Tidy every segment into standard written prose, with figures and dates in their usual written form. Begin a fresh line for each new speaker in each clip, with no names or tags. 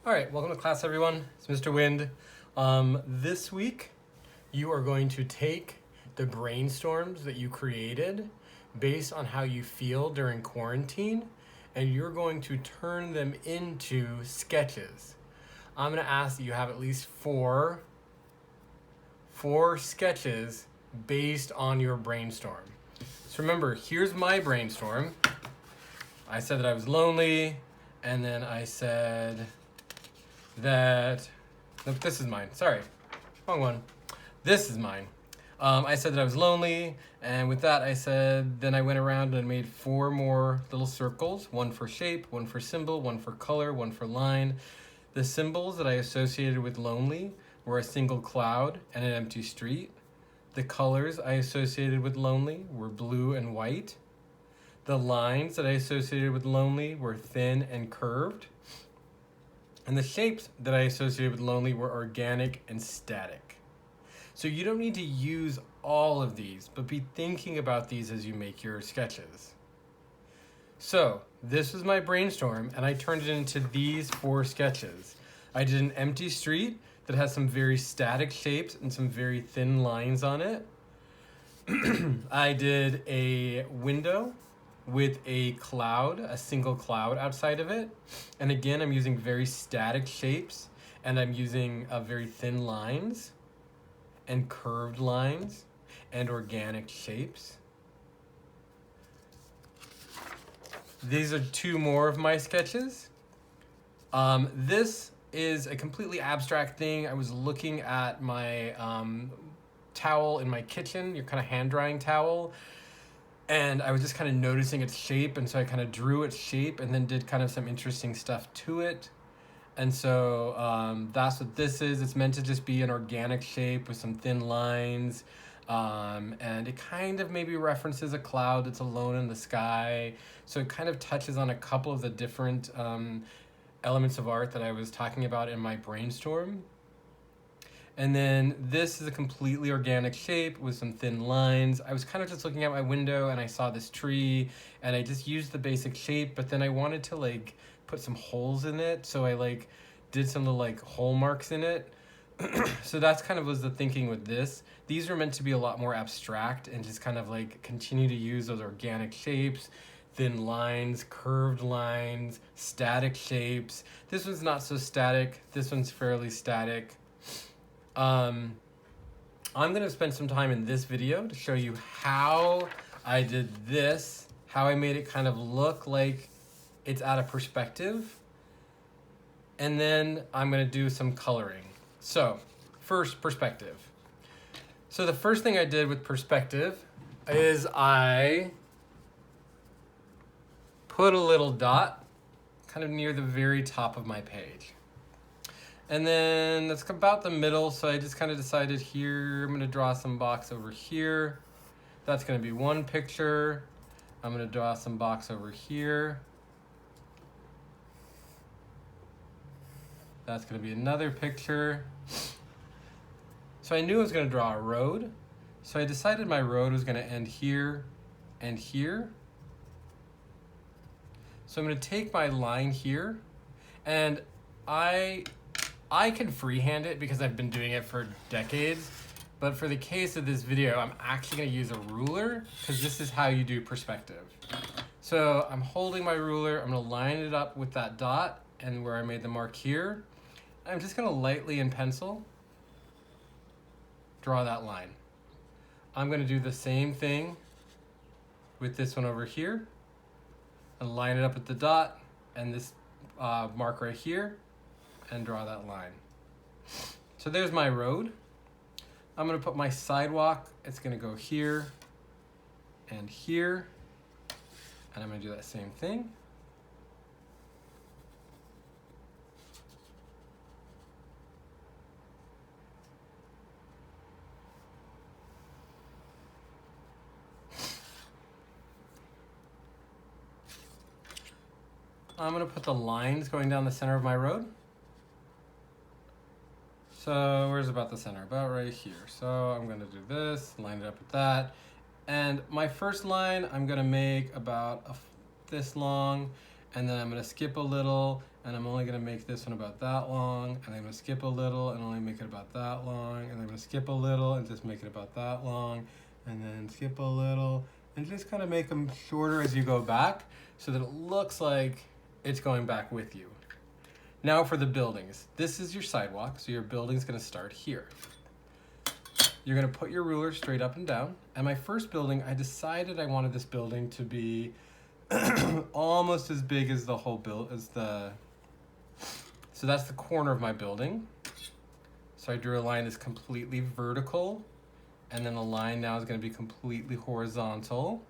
All right, welcome to class, everyone. It's Mr. Wind. This week, you are going to take the brainstorms that you created based on how you feel during quarantine, and you're going to turn them into sketches. I'm going to ask that you have at least four sketches based on your brainstorm. So remember, here's my brainstorm. I said that I was lonely, and then I said that, nope, this is mine, sorry, wrong one. This is mine. I said that I was lonely, and with that I said, then I went around and made 4 more little circles, one for shape, one for symbol, one for color, one for line. The symbols that I associated with lonely were a single cloud and an empty street. The colors I associated with lonely were blue and white. The lines that I associated with lonely were thin and curved. And the shapes that I associated with lonely were organic and static. So you don't need to use all of these, but be thinking about these as you make your sketches. So this was my brainstorm, and I turned it into these 4 sketches. I did an empty street that has some very static shapes and some very thin lines on it. I did a window with a cloud, a single cloud outside of it. And again, I'm using very static shapes, and I'm using very thin lines and curved lines and organic shapes. These are 2 more of my sketches. This is a completely abstract thing. I was looking at my towel in my kitchen, your kind of hand drying towel, and I was just kind of noticing its shape, and so I kind of drew its shape and then did kind of some interesting stuff to it. And so that's what this is. It's meant to just be an organic shape with some thin lines, and it kind of maybe references a cloud that's alone in the sky. So it kind of touches on a couple of the different elements of art that I was talking about in my brainstorm. And then this is a completely organic shape with some thin lines. I was kind of just looking out my window and I saw this tree, and I just used the basic shape, but then I wanted to put some holes in it. So I did some little hole marks in it. So that's kind of was the thinking with this. These are meant to be a lot more abstract and just kind of continue to use those organic shapes, thin lines, curved lines, static shapes. This one's not so static. This one's fairly static. I'm going to spend some time in this video to show you how I did this, how I made it kind of look like it's out of perspective. And then I'm going to do some coloring. So, first, perspective. So the first thing I did with perspective is I put a little dot kind of near the very top of my page. And then that's about the middle, so I just kind of decided here, I'm going to draw some box over here. That's going to be one picture. I'm going to draw some box over here. That's going to be another picture. So I knew I was going to draw a road. So I decided my road was going to end here and here. So I'm going to take my line here, and I can freehand it because I've been doing it for decades, but for the case of this video, I'm actually going to use a ruler because this is how you do perspective. So I'm holding my ruler, I'm going to line it up with that dot and where I made the mark here. I'm just going to lightly in pencil draw that line. I'm going to do the same thing with this one over here and line it up with the dot and this mark right here, and draw that line. So there's my road. I'm going to put my sidewalk. It's going to go here and here, and I'm going to do that same thing. I'm going to put the lines going down the center of my road. So where's about the center? About right here. So I'm going to do this, line it up with that. And my first line I'm going to make about this long, and then I'm gonna skip a little, and I'm only gonna make this one about that long, and I'm gonna skip a little and only make it about that long, and I'm gonna skip a little and just make it about that long, and then skip a little, and just kind of make them shorter as you go back so that it looks like it's going back with you. Now for the buildings. This is your sidewalk, so your building's gonna start here. You're gonna put your ruler straight up and down. And my first building, I decided I wanted this building to be almost as big as the whole so that's the corner of my building. So I drew a line that's completely vertical, and then the line now is gonna be completely horizontal.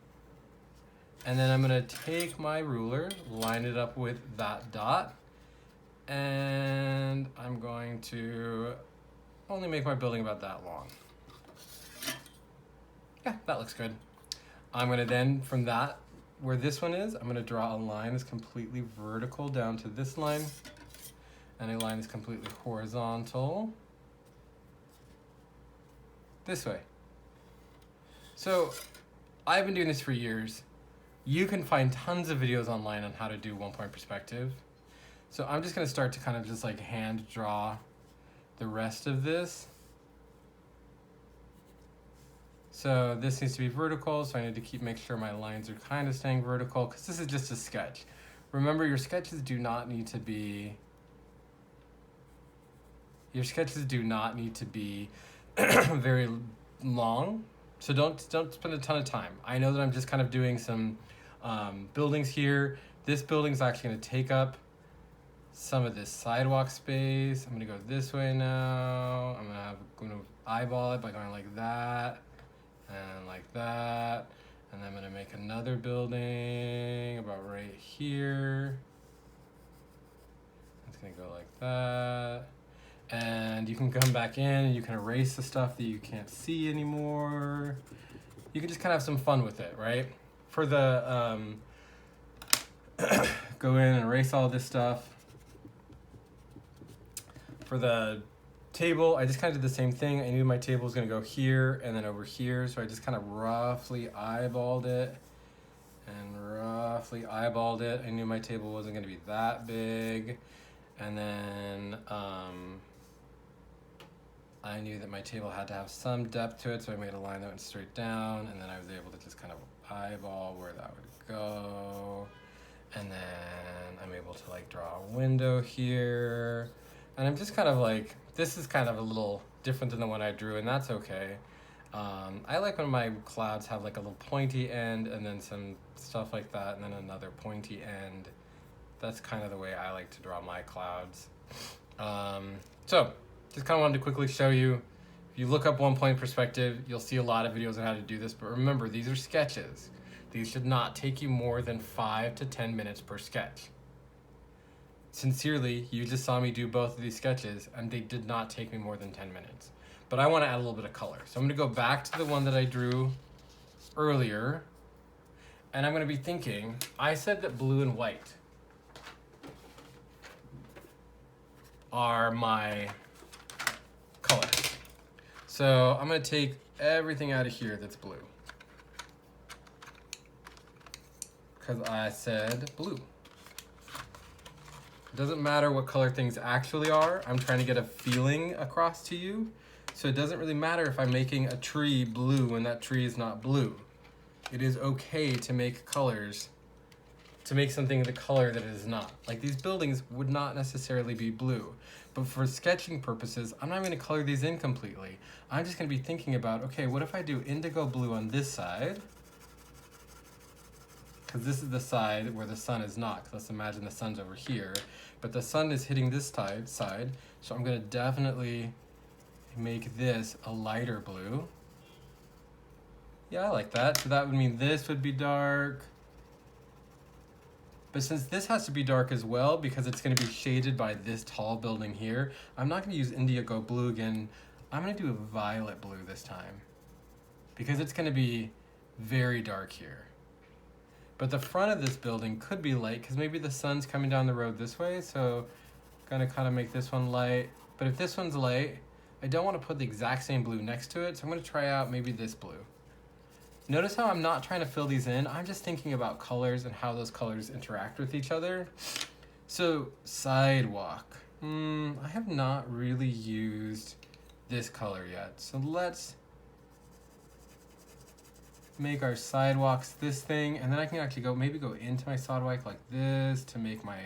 And then I'm gonna take my ruler, line it up with that dot, and I'm going to only make my building about that long. Yeah, that looks good. I'm gonna then, from that, where this one is, I'm gonna draw a line that's completely vertical down to this line, and a line that's completely horizontal this way. So I've been doing this for years. You can find tons of videos online on how to do 1-point perspective. So I'm just gonna start to kind of just like hand draw the rest of this. So this needs to be vertical, so I need to make sure my lines are kind of staying vertical, because this is just a sketch. Remember, your sketches do not need to be very long, so don't spend a ton of time. I know that I'm just kind of doing some buildings here. This building's actually going to take up some of this sidewalk space. I'm going to go this way now. I'm going to eyeball it by going like that and like that, and then I'm going to make another building about right here. It's going to go like that. And you can come back in and you can erase the stuff that you can't see anymore. You can just kind of have some fun with it, right? For the, go in and erase all this stuff. For the table, I just kind of did the same thing. I knew my table was gonna go here and then over here, so I just kind of roughly eyeballed it. I knew my table wasn't gonna be that big. And then, I knew that my table had to have some depth to it, so I made a line that went straight down, and then I was able to just kind of eyeball where that would go. And then I'm able to like draw a window here. And I'm just kind of like, this is kind of a little different than the one I drew, and that's okay. I like when my clouds have like a little pointy end and then some stuff like that, and then another pointy end. That's kind of the way I like to draw my clouds. So just kind of wanted to quickly show you, if you look up 1-point perspective, you'll see a lot of videos on how to do this, but remember, these are sketches. These should not take you more than 5 to 10 minutes per sketch. Sincerely, you just saw me do both of these sketches, and they did not take me more than 10 minutes. But I want to add a little bit of color. So I'm going to go back to the one that I drew earlier, and I'm going to be thinking, I said that blue and white are my colors. So I'm going to take everything out of here that's blue, because I said blue. It doesn't matter what color things actually are. I'm trying to get a feeling across to you. So it doesn't really matter if I'm making a tree blue when that tree is not blue. It is okay to make colors, to make something the color that it is not. Like these buildings would not necessarily be blue, but for sketching purposes, I'm not going to color these in completely. I'm just going to be thinking about, okay, what if I do indigo blue on this side? Because this is the side where the sun is not. Let's imagine the sun's over here, but the sun is hitting this side, so I'm going to definitely make this a lighter blue. Yeah, I like that. So that would mean this would be dark. But since this has to be dark as well, because it's going to be shaded by this tall building here, I'm not going to use indigo blue again. I'm going to do a violet blue this time, because it's going to be very dark here. But the front of this building could be light, because maybe the sun's coming down the road this way, so I'm going to kind of make this one light. But if this one's light, I don't want to put the exact same blue next to it, so I'm going to try out maybe this blue. Notice how I'm not trying to fill these in. I'm just thinking about colors and how those colors interact with each other. So sidewalk. I have not really used this color yet. So let's make our sidewalks this thing, and then I can actually maybe go into my sidewalk like this to make my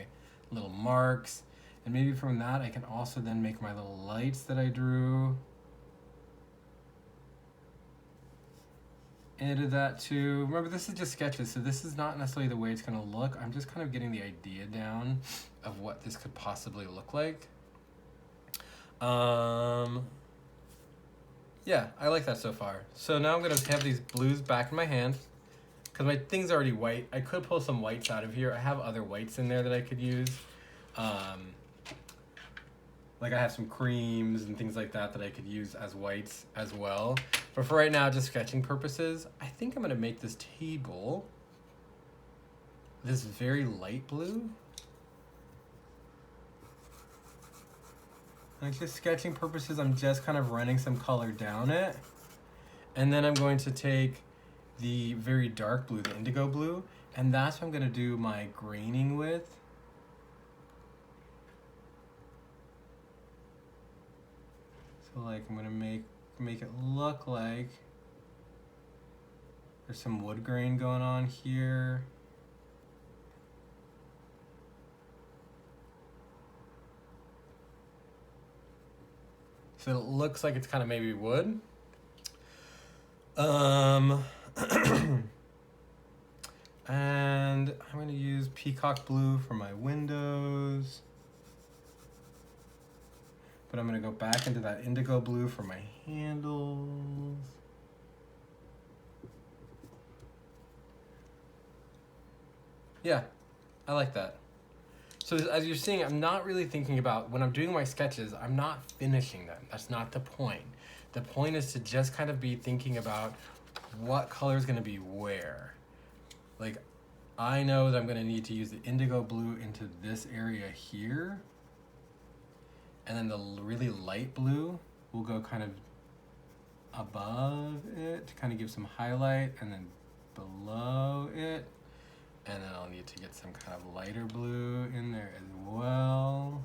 little marks. And maybe from that I can also then make my little lights that I drew. Edit that too. Remember, this is just sketches, so this is not necessarily the way it's gonna look. I'm just kind of getting the idea down of what this could possibly look like. Yeah, I like that so far. So now I'm gonna have these blues back in my hand because my thing's already white. I could pull some whites out of here. I have other whites in there that I could use. Like I have some creams and things like that that I could use as whites as well. But for right now, just sketching purposes, I think I'm gonna make this table this very light blue. Like just sketching purposes, I'm just kind of running some color down it. And then I'm going to take the very dark blue, the indigo blue, and that's what I'm gonna do my graining with. So like I'm gonna make it look like there's some wood grain going on here. So it looks like it's kind of maybe wood. And I'm gonna use peacock blue for my windows. But I'm gonna go back into that indigo blue for my handles. Yeah, I like that. So as you're seeing, I'm not really thinking about, when I'm doing my sketches, I'm not finishing them. That's not the point. The point is to just kind of be thinking about what color is gonna be where. Like, I know that I'm gonna need to use the indigo blue into this area here. And then the really light blue will go kind of above it to kind of give some highlight, and then below it. And then I'll need to get some kind of lighter blue in there as well.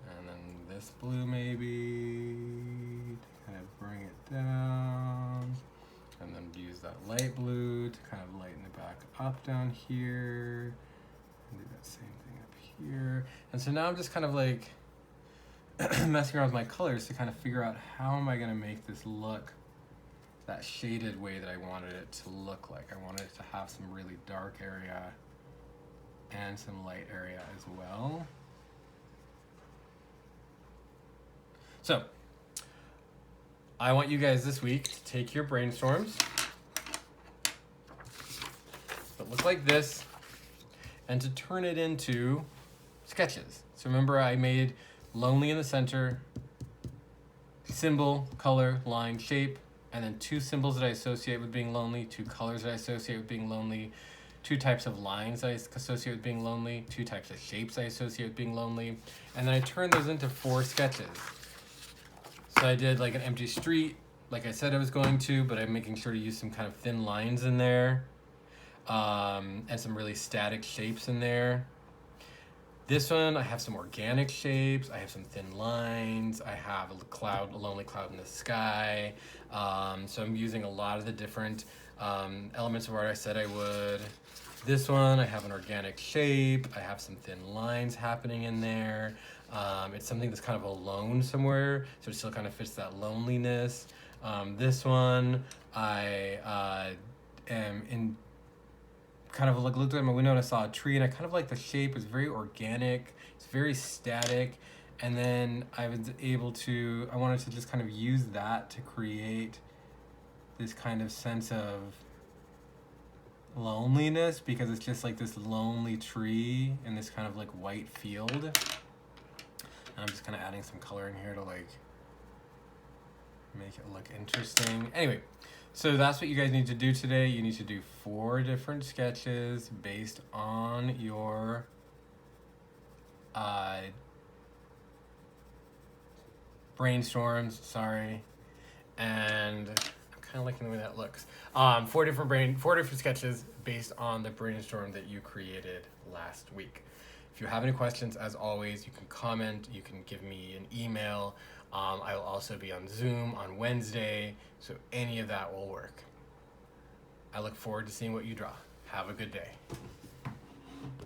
And then this blue maybe to kind of bring it down. And then use that light blue to kind of lighten it back up down here. And do that same thing up here. And so now I'm just kind of like messing around with my colors to kind of figure out how am I gonna make this look that shaded way that I wanted it to look like. I wanted it to have some really dark area and some light area as well. So, I want you guys this week to take your brainstorms that look like this and to turn it into sketches. So remember, I made lonely in the center, symbol, color, line, shape, and then two symbols that I associate with being lonely, two colors that I associate with being lonely, two types of lines I associate with being lonely, two types of shapes I associate with being lonely, and then I turned those into 4 sketches. So I did like an empty street, like I said I was going to, but I'm making sure to use some kind of thin lines in there, and some really static shapes in there. This one, I have some organic shapes, I have some thin lines, I have a cloud, a lonely cloud in the sky. So I'm using a lot of the different elements of art I said I would. This one, I have an organic shape, I have some thin lines happening in there. It's something that's kind of alone somewhere, so it still kind of fits that loneliness. This one, I am in kind of like looked at my window and I saw a tree, and I kind of like the shape. It's very organic, it's very static, and then I was able to, I wanted to just kind of use that to create this kind of sense of loneliness, because it's just like this lonely tree in this kind of like white field. And I'm just kind of adding some color in here to like make it look interesting. Anyway, so that's what you guys need to do today. You need to do 4 different sketches based on your brainstorms, sorry. And I'm kind of liking the way that looks. Four different sketches based on the brainstorm that you created last week. If you have any questions, as always, you can comment, you can give me an email. I will also be on Zoom on Wednesday, so any of that will work. I look forward to seeing what you draw. Have a good day.